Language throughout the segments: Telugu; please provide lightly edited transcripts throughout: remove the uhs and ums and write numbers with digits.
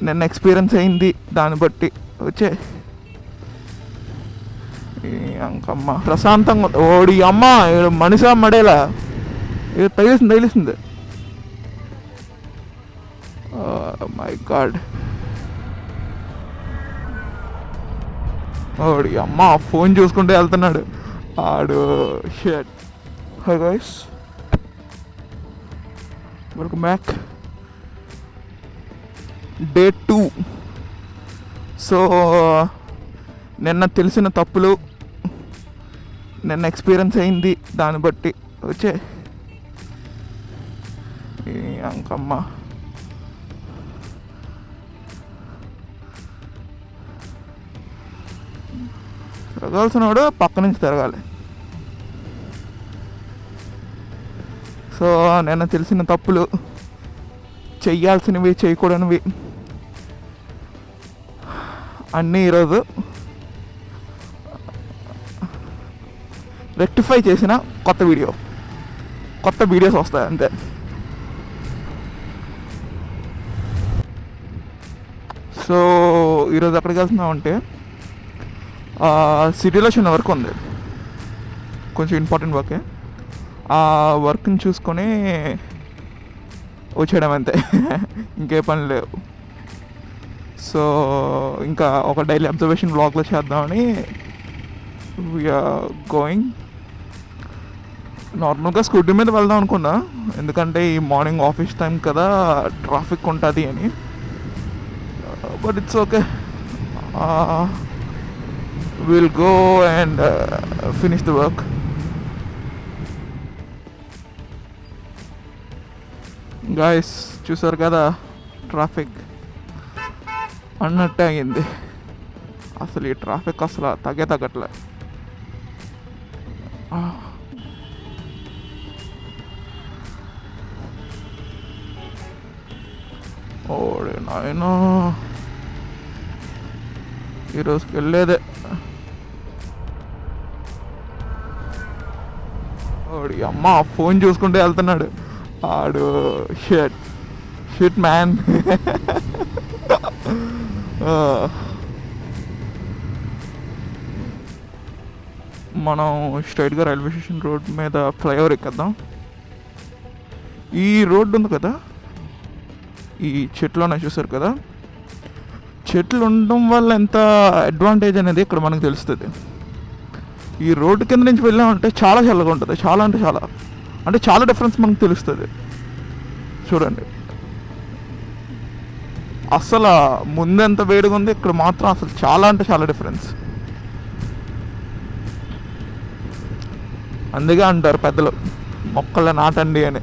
నిన్న ఎక్స్పీరియన్స్ అయింది దాన్ని బట్టి వచ్చే అంకమ్మ ప్రశాంతంగా ఓడి అమ్మ మనిషి మడేలా తగిలిసింది మై గాడ్ ఓడి అమ్మ ఫోన్ చూసుకుంటూ వెళ్తున్నాడు ఆడు shut. Hi guys, welcome back. Day 2. So నిన్న తెలిసిన తప్పులు, నిన్న ఎక్స్పీరియన్స్ అయింది దాన్ని బట్టి వచ్చే అంకమ్మ తిరగాల్సిన వాడు పక్క నుంచి తిరగాలి. సో నిన్న తెలిసిన తప్పులు, చెయ్యాల్సినవి చేయకూడనివి అన్నీ ఈరోజు రెక్టిఫై చేసిన కొత్త వీడియోస్ వస్తాయి అంతే. సో ఈరోజు ఎక్కడికి వెళ్తున్నామంటే సిటీలో చిన్న వర్క్ ఉంది, కొంచెం ఇంపార్టెంట్ వర్కే. ఆ వర్క్ని చూసుకొని వచ్చేయడం అంతే, ఇంకే పని లేవు. సో ఇంకా ఒక డైలీ అబ్జర్వేషన్ బ్లాగ్లో చేద్దామని వీఆర్ గోయింగ్. నార్మల్గా స్కూటీ మీద వెళ్దాం అనుకున్నా, ఎందుకంటే ఈ మార్నింగ్ ఆఫీస్ టైం కదా, ట్రాఫిక్ ఉంటుంది అని. But it's okay, will go and finish the work. Guys చూసారు కదా, ట్రాఫిక్ అన్నట్టే అయింది. అసలు ఈ ట్రాఫిక్ అసలు తగ్గట్లే. ఓడి నాయనా, ఈరోజుకి వెళ్ళేదే. ఓడి అమ్మ ఫోన్ చూసుకుంటూ వెళ్తున్నాడు ఆడు షిట్ మ్యాన్. మనం స్ట్రైట్గా రైల్వే స్టేషన్ రోడ్ మీద ఫ్లైఓవర్ ఎక్కేద్దాం. ఈ రోడ్డు ఉంది కదా, ఈ చెట్లు చూసారు కదా, చెట్లు ఉండడం వల్ల ఎంత అడ్వాంటేజ్ అనేది ఇక్కడ మనకు తెలుస్తుంది. ఈ రోడ్డు కింద నుంచి వెళ్ళామంటే చాలా చల్లగా ఉంటుంది, చాలా డిఫరెన్స్ మనకు తెలుస్తుంది. చూడండి, అసలు ముందెంత వేడిగా ఉంది, ఇక్కడ మాత్రం అసలు చాలా డిఫరెన్స్. అందుకే అంటారు పెద్దలు, మొక్కలు నాటండి అని.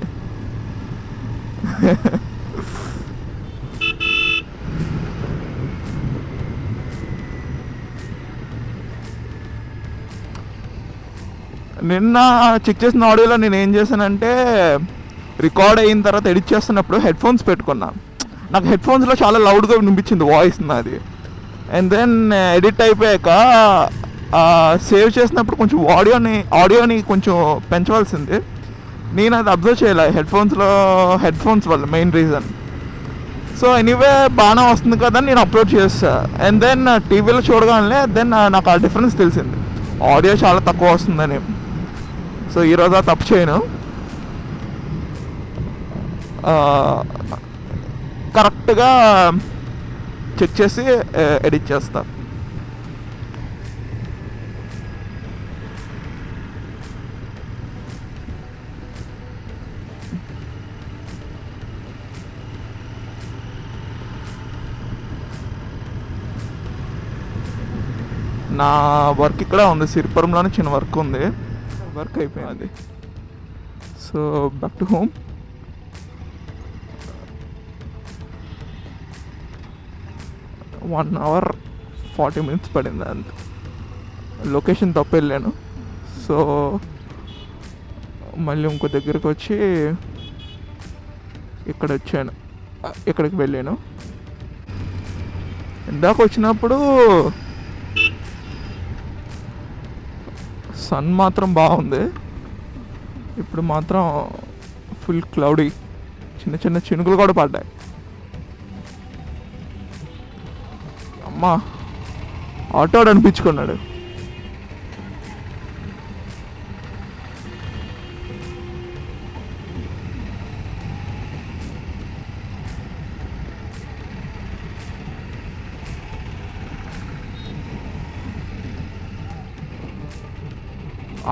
నిన్న చెక్ చేసిన ఆడియోలో నేను ఏం చేశానంటే, రికార్డ్ అయిన తర్వాత ఎడిట్ చేస్తున్నప్పుడు హెడ్ ఫోన్స్ పెట్టుకున్నా. నాకు హెడ్ ఫోన్స్లో చాలా లౌడ్గా వినిపించింది వాయిస్ నాది. అండ్ దెన్ ఎడిట్ అయిపోయాక సేవ్ చేసినప్పుడు కొంచెం ఆడియోని కొంచెం పెంచవలసింది. నేను అది అబ్జర్వ్ చేయలే హెడ్ ఫోన్స్ వల్ల మెయిన్ రీజన్. సో ఎనీవే బాగానే వస్తుంది కదా నేను అప్లోడ్ చేస్తా. అండ్ దెన్ టీవీలో చూడగానే నాకు ఆ డిఫరెన్స్ తెలిసింది, ఆడియో చాలా తక్కువ వస్తుందని. సో ఈరోజు ఆ తప్పు చేయను, కరెక్ట్గా చెక్ చేసి ఎడిట్ చేస్తా. నా వర్క్ ఇక్కడ ఉంది, సిరిపురంలోనే చిన్న వర్క్ ఉంది, వర్క్ అయిపోయింది. So back to home. One hour 40 minutes పడింది అంతే. లొకేషన్ తప్పు వెళ్ళాను. సో మళ్ళీ ఇంకో దగ్గరికి వచ్చి ఇక్కడికి వెళ్ళాను. ఇందాక వచ్చినప్పుడు సన్ మాత్రం బాగుంది, ఇప్పుడు మాత్రం ఫుల్ క్లౌడీ, చిన్న చినుకులు కూడా పడ్డాయి. అమ్మా ఆటో అనిపించుకున్నాడు.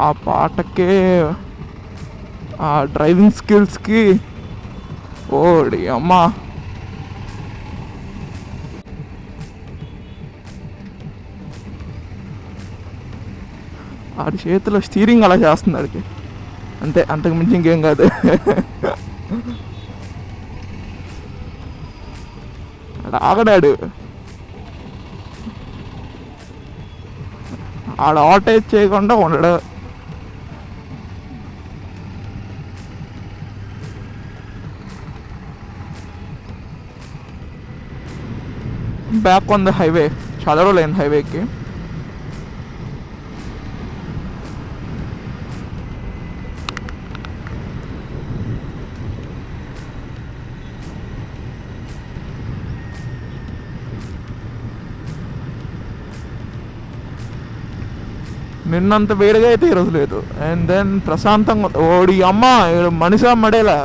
ఆ పాటకే ఆ డ్రైవింగ్ స్కిల్స్కి ఓడి అమ్మా. ఆడి చేతిలో స్టీరింగ్ అలా చేస్తుంది ఆడికి, అంతే, అంతకు మించి ఇంకేం కాదు. ఆగడాడు, ఆడ ఆటేజ్ చేయకుండా ఉండడు. బ్యాక్ ఆన్ ద హైవే, చాలా రోజులు అయింది హైవేకి. నిన్నంత వేడిగా అయితే ఈరోజు లేదు. అండ్ దెన్ ప్రశాంతంగా, ఓడి అమ్మ మనిషా మడేలా.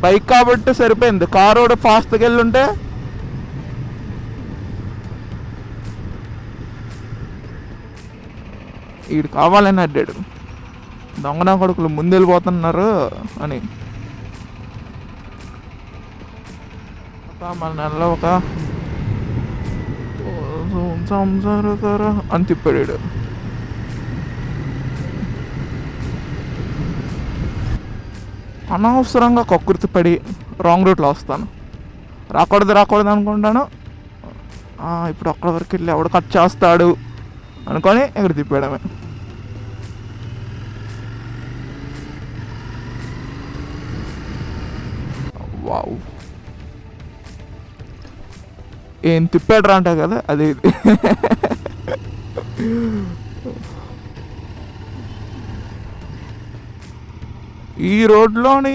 బైక్ కాబట్టి సరిపోయింది, కారు కూడా ఫాస్ట్గా వెళ్ళుంటే వీడు కావాలని అడ్డాడు. దొంగన కొడుకులు ముందు వెళ్ళిపోతున్నారు అని. మన నెలలో ఒక సంసార అని తిప్పాడు. అనవసరంగా కక్కుర్తి పడి రాంగ్ రూట్లో వస్తాను. రాకూడదు అనుకుంటాను. ఇప్పుడు అక్కడ వరకు వెళ్ళి ఎవడు కట్ చేస్తాడు అనుకొని ఎక్కడ తిప్పాడమే. వావ్, ఏం తిప్పాడు అంట కదా, అది ఇది. ఈ రోడ్లోని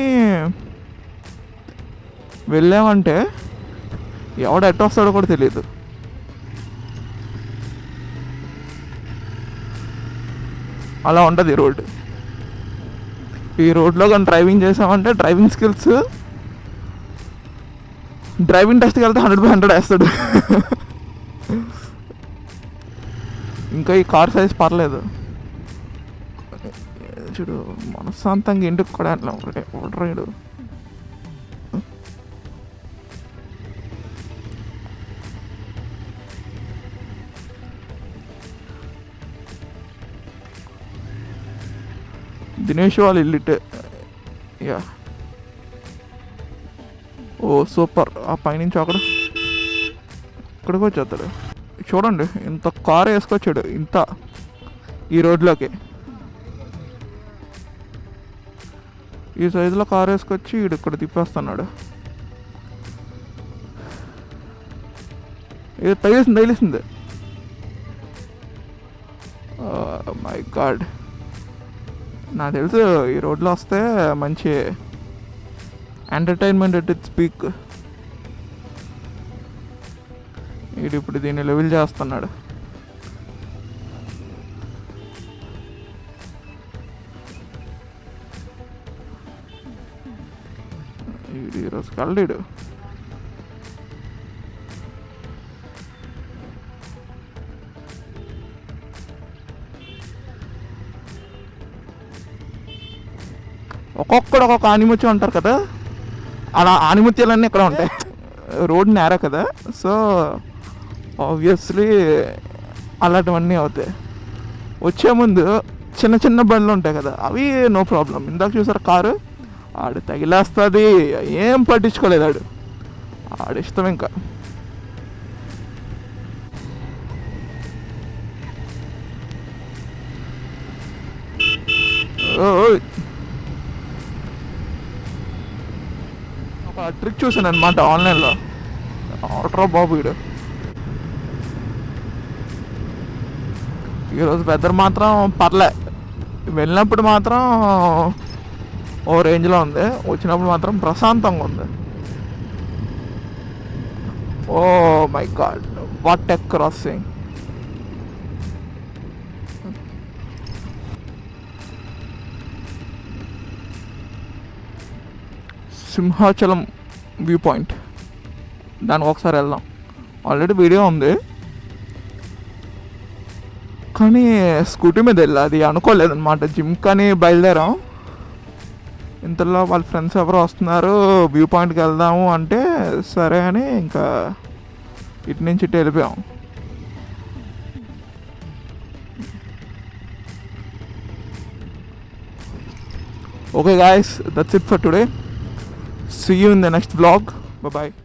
వెళ్ళామంటే ఎవడు ఎట్ట వస్తాడో కూడా తెలియదు. అలా ఉంటుంది ఈ రోడ్డు. ఈ రోడ్లో కానీ డ్రైవింగ్ చేసామంటే డ్రైవింగ్ స్కిల్స్, డ్రైవింగ్ టెస్ట్కి వెళ్తే 100/100 వేస్తాడు. ఇంకా ఈ కార్ సైజ్ పర్లేదు చూడు, మనశ్శాంతంగా ఇంటికి కూడా అట్లా ఒకటి. దినేష్ వాళ్ళు ఇల్లిటే. యా, ఓ సూపర్. ఆ పైనుంచి ఇక్కడికి వచ్చేస్తాడు. చూడండి, ఇంత కారు వేసుకొచ్చాడు ఇంత ఈ రోడ్లోకి. ఈ సైజులో కారు వేసుకొచ్చి వీడు ఇక్కడ తిప్పేస్తున్నాడు. ఇది తగిలిసింది. మై గాడ్, నాకు తెలుసు ఈ రోడ్లో వస్తే మంచి ఎంటర్టైన్మెంట్ ఎట్ ఇట్స్ పీక్. వీడు ఇప్పుడు దీన్ని లెవెల్ చేస్తున్నాడు. వీడు ఈరోజు కళ్ళీడు. ఒక్కొక్కడు ఒక్కొక్క ఆనిముత్యం అంటారు కదా, అలా ఆనిముత్యాలన్నీ ఇక్కడ ఉంటాయి. రోడ్ నేరా కదా, సో ఆబ్వియస్లీ అలాంటివన్నీ అవుతాయి. వచ్చే ముందు చిన్న చిన్న బండ్లు ఉంటాయి కదా, అవి నో ప్రాబ్లం. ఇందాక చూసారు కారు, ఆడు తగిలేస్తుంది, ఏం పట్టించుకోలేదు ఆడు ఇష్టం. ఇంకా ఒక ట్రిక్ చూసాను అనమాట ఆన్లైన్లో. ఆర్డర్ బాబు వీడు ఈరోజు వెదర్ మాత్రం పర్లే, వెళ్ళినప్పుడు మాత్రం ఓ రేంజ్లో ఉంది, వచ్చినప్పుడు మాత్రం ప్రశాంతంగా ఉంది. Oh my God, what a crossing. Simhachalam view point, దానికి ఒకసారి వెళ్దాం. ఆల్రెడీ వీడియో ఉంది కానీ స్కూటీ మీద వెళ్ళా, అది అనుకోలేదన్నమాట. జిమ్ కానీ బయలుదేరాం, ఇంతలో వాళ్ళ ఫ్రెండ్స్ ఎవరో వస్తున్నారు, వ్యూ పాయింట్కి వెళ్దాము అంటే సరే అని ఇంకా ఇటు నుంచి ఇటు వెళ్ళిపోయాం. Okay guys, that's it for today. See you in the next vlog. Bye bye.